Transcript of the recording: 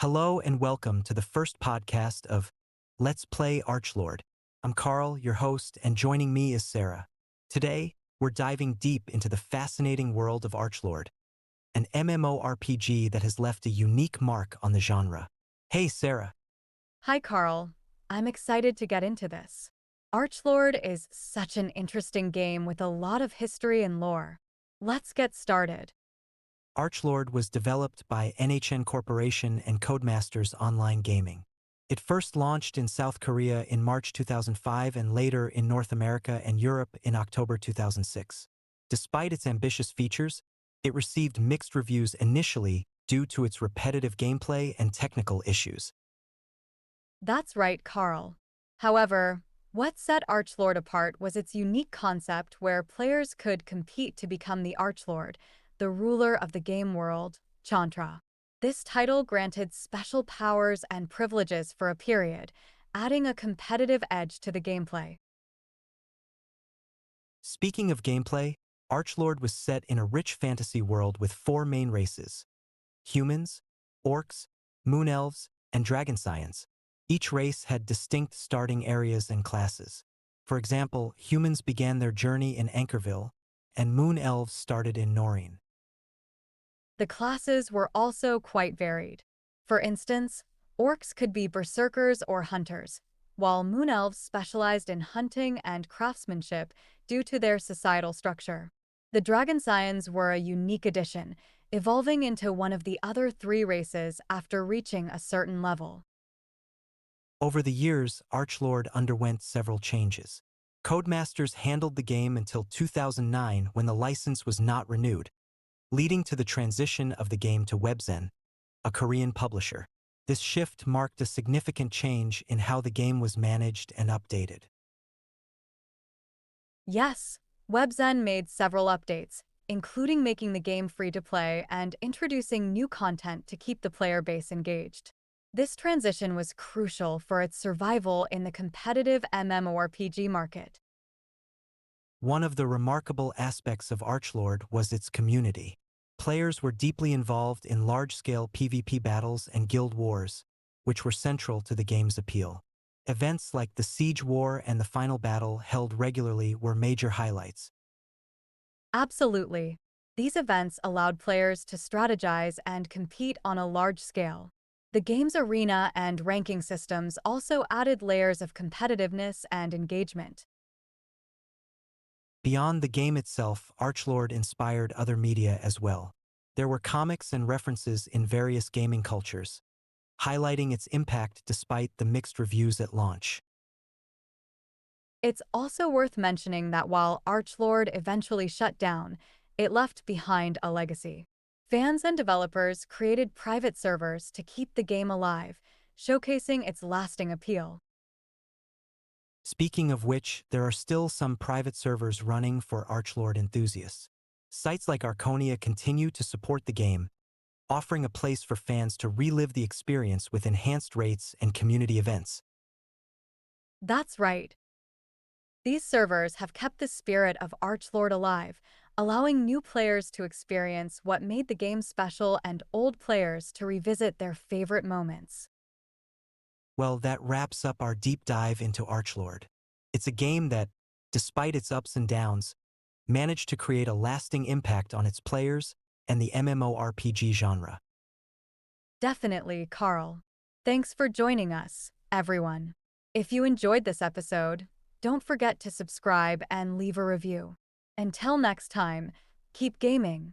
Hello and welcome to the first podcast of Let's Play Archlord. I'm Carl, your host, and joining me is Sarah. Today, we're diving deep into the fascinating world of Archlord, an MMORPG that has left a unique mark on the genre. Hey, Sarah. Hi, Carl. I'm excited to get into this. Archlord is such an interesting game with a lot of history and lore. Let's get started. Archlord was developed by NHN Corporation and Codemasters Online Gaming. It first launched in South Korea in March 2005 and later in North America and Europe in October 2006. Despite its ambitious features, it received mixed reviews initially due to its repetitive gameplay and technical issues. That's right, Carl. However, what set Archlord apart was its unique concept where players could compete to become the Archlord, the ruler of the game world, Chantra. This title granted special powers and privileges for a period, adding a competitive edge to the gameplay. Speaking of gameplay, Archlord was set in a rich fantasy world with four main races: humans, orcs, moon elves, and dragon scions. Each race had distinct starting areas and classes. For example, humans began their journey in Anchorville, and moon elves started in Noreen. The classes were also quite varied. For instance, orcs could be berserkers or hunters, while moon elves specialized in hunting and craftsmanship due to their societal structure. The dragon scions were a unique addition, evolving into one of the other three races after reaching a certain level. Over the years, Archlord underwent several changes. Codemasters handled the game until 2009 when the license was not renewed, leading to the transition of the game to Webzen, a Korean publisher. This shift marked a significant change in how the game was managed and updated. Yes, Webzen made several updates, including making the game free to play and introducing new content to keep the player base engaged. This transition was crucial for its survival in the competitive MMORPG market. One of the remarkable aspects of Archlord was its community. Players were deeply involved in large-scale PvP battles and guild wars, which were central to the game's appeal. Events like the Siege War and the Final Battle held regularly were major highlights. Absolutely. These events allowed players to strategize and compete on a large scale. The game's arena and ranking systems also added layers of competitiveness and engagement. Beyond the game itself, Archlord inspired other media as well. There were comics and references in various gaming cultures, highlighting its impact despite the mixed reviews at launch. It's also worth mentioning that while Archlord eventually shut down, it left behind a legacy. Fans and developers created private servers to keep the game alive, showcasing its lasting appeal. Speaking of which, there are still some private servers running for Archlord enthusiasts. Sites like Arconia continue to support the game, offering a place for fans to relive the experience with enhanced rates and community events. That's right. These servers have kept the spirit of Archlord alive, allowing new players to experience what made the game special and old players to revisit their favorite moments. Well, that wraps up our deep dive into Archlord. It's a game that, despite its ups and downs, managed to create a lasting impact on its players and the MMORPG genre. Definitely, Carl. Thanks for joining us, everyone. If you enjoyed this episode, don't forget to subscribe and leave a review. Until next time, keep gaming.